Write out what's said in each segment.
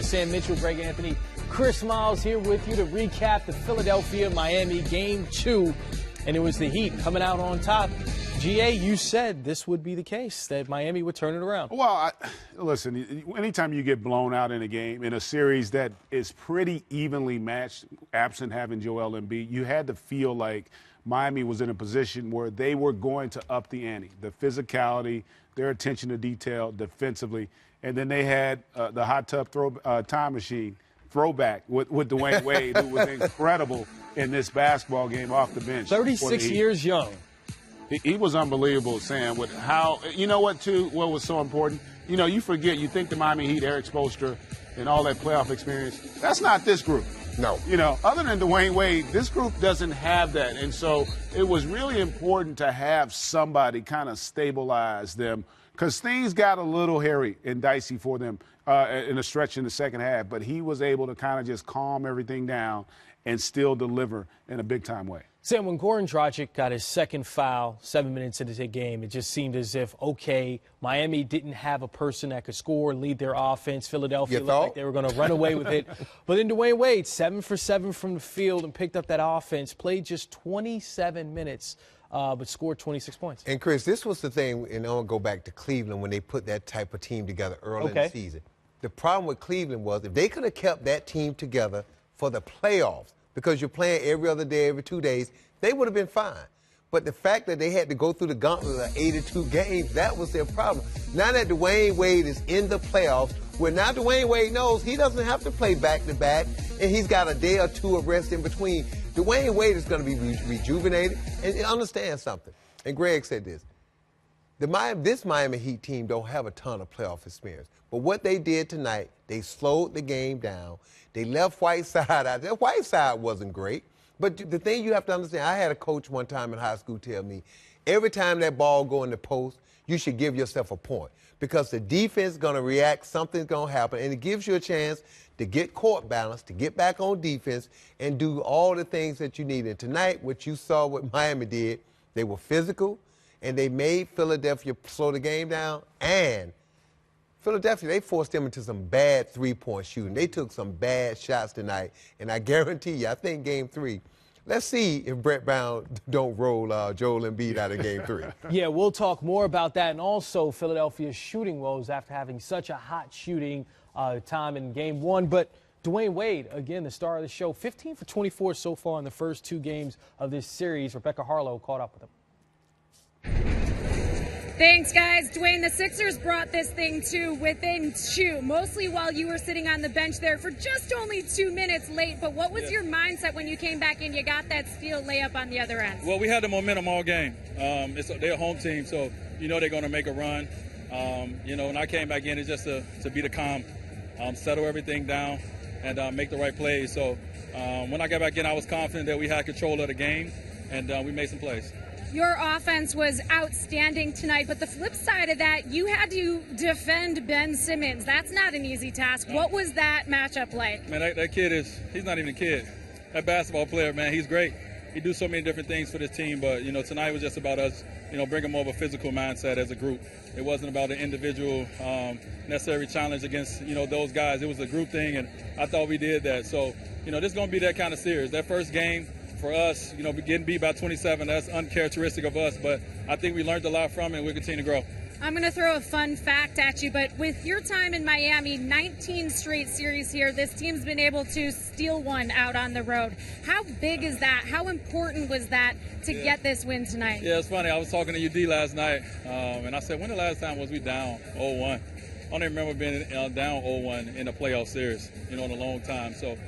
Sam Mitchell, Greg Anthony, Chris Miles here with you to recap the Philadelphia-Miami Game 2. And it was the Heat coming out on top. GA, you said this would be the case, that Miami would turn it around. Well, listen, anytime you get blown out in a game, in a series that is pretty evenly matched, absent having Joel Embiid, you had to feel like Miami was in a position where they were going to up the ante, the physicality, their attention to detail defensively. And then they had the hot tub time machine throwback with Dwayne Wade, who was incredible in this basketball game off the bench. 36 years young. He was unbelievable, Sam, with how, you know what, too, what was so important? You know, you forget, you think the Miami Heat, Eric Spoelstra, and all that playoff experience, that's not this group. No. You know, other than Dwayne Wade, this group doesn't have that. And so it was really important to have somebody kind of stabilize them, because things got a little hairy and dicey for them in a stretch in the second half. But he was able to kind of just calm everything down and still deliver in a big-time way. Sam, when Goran Dragic got his second foul 7 minutes into the game, it just seemed as if, okay, Miami didn't have a person that could score, lead their offense. Philadelphia looked like they were going to run away with it. But then Dwayne Wade, 7 for 7 from the field and picked up that offense, played just 27 minutes, but scored 26 points. And, Chris, this was the thing, and I'll go back to Cleveland when they put that type of team together early in the season. The problem with Cleveland was if they could have kept that team together for the playoffs, because you're playing every other day, every 2 days, they would have been fine. But the fact that they had to go through the gauntlet of 82 games, that was their problem. Now that Dwayne Wade is in the playoffs, where now Dwayne Wade knows he doesn't have to play back-to-back, and he's got a day or two of rest in between, Dwayne Wade is going to be rejuvenated. And understand something, and Greg said this, this Miami Heat team don't have a ton of playoff experience. But what they did tonight, they slowed the game down. They left Whiteside out there. Whiteside wasn't great. But the thing you have to understand, I had a coach one time in high school tell me, every time that ball go in the post, you should give yourself a point. Because the defense is going to react, something's going to happen, and it gives you a chance to get court balance, to get back on defense, and do all the things that you need. And tonight, what you saw what Miami did, they were physical, and they made Philadelphia slow the game down, and Philadelphia, they forced them into some bad three-point shooting. They took some bad shots tonight, and I guarantee you, I think Game 3, let's see if Brett Brown don't roll Joel Embiid out of Game 3. Yeah, we'll talk more about that, and also Philadelphia's shooting woes after having such a hot shooting time in Game 1. But Dwayne Wade, again, the star of the show, 15 for 24 so far in the first 2 games of this series. Rebecca Harlow caught up with him. Thanks, guys. Dwayne, the Sixers brought this thing to within 2, mostly while you were sitting on the bench there for just only 2 minutes late. But what was your mindset when you came back and you got that steal layup on the other end? Well, we had the momentum all game. They're a home team, so you know they're going to make a run. When I came back in, it's just to be the calm, settle everything down, and make the right plays. So when I got back in, I was confident that we had control of the game, and we made some plays. Your offense was outstanding tonight, but the flip side of that, you had to defend Ben Simmons. That's not an easy task. What was that matchup like? Man, that kid he's not even a kid. That basketball player, man, he's great. He do so many different things for this team, but, tonight was just about us, bringing more of a physical mindset as a group. It wasn't about an individual necessary challenge against, those guys. It was a group thing, and I thought we did that. So, this is going to be that kind of series. That first game, for us, getting beat by 27, that's uncharacteristic of us, but I think we learned a lot from it, and we'll continue to grow. I'm going to throw a fun fact at you, but with your time in Miami, 19 straight series here, this team's been able to steal one out on the road. How big is that? How important was that to get this win tonight? Yeah, it's funny. I was talking to UD last night, and I said, when the last time was we down 0-1? I don't even remember being down 0-1 in a playoff series, in a long time. So,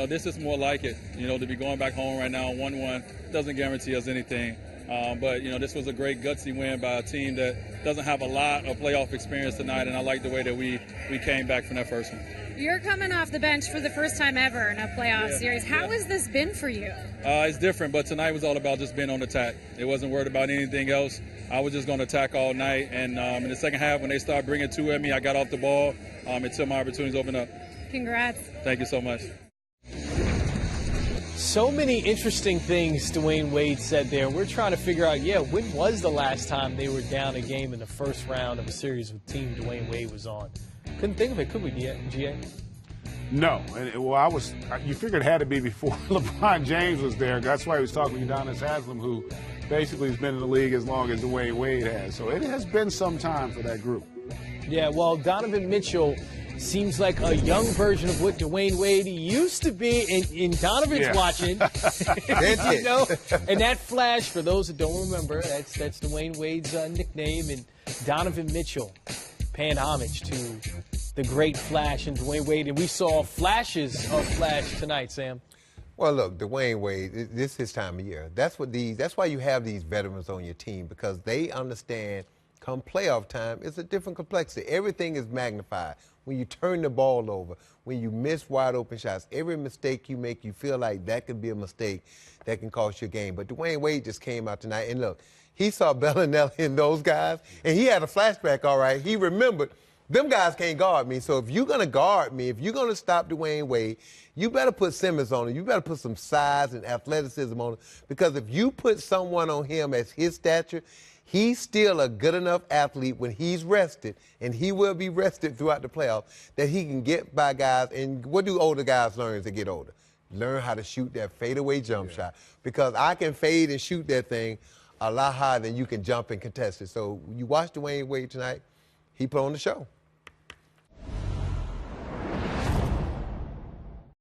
this is more like it. To be going back home right now 1-1 doesn't guarantee us anything. But this was a great gutsy win by a team that doesn't have a lot of playoff experience tonight, and I like the way that we came back from that first one. You're coming off the bench for the first time ever in a playoff series. How has this been for you? It's different, but tonight was all about just being on attack. It wasn't worried about anything else. I was just going to attack all night, and in the second half, when they started bringing 2 at me, I got off the ball until my opportunities opened up. Congrats. Thank you so much. So many interesting things Dwayne Wade said there. We're trying to figure out, when was the last time they were down a game in the first round of a series with team Dwayne Wade was on? Couldn't think of it, could we, GA? No, and you figured it had to be before LeBron James was there. That's why he was talking to Udonis Haslem, who basically has been in the league as long as Dwayne Wade has. So it has been some time for that group. Yeah, well, Donovan Mitchell seems like a young version of what Dwayne Wade used to be, and Donovan's watching. You know? And that flash, for those that don't remember, that's Dwayne Wade's nickname, and Donovan Mitchell paying homage to the great Flash and Dwayne Wade. And we saw flashes of Flash tonight, Sam. Well, look, Dwayne Wade, this is his time of year. That's why you have these veterans on your team, because they understand come playoff time, it's a different complexity. Everything is magnified. When you turn the ball over, when you miss wide open shots, every mistake you make, you feel like that could be a mistake that can cost you a game. But Dwayne Wade just came out tonight, and look, he saw Bellinelli and those guys, and he had a flashback, all right. He remembered, them guys can't guard me, so if you're going to guard me, if you're going to stop Dwayne Wade, you better put Simmons on him. You better put some size and athleticism on him, because if you put someone on him as his stature, he's still a good enough athlete when he's rested, and he will be rested throughout the playoffs, that he can get by guys. And what do older guys learn as they get older? Learn how to shoot that fadeaway jump shot, because I can fade and shoot that thing a lot higher than you can jump and contest it. So you watch Dwayne Wade tonight, he put on the show.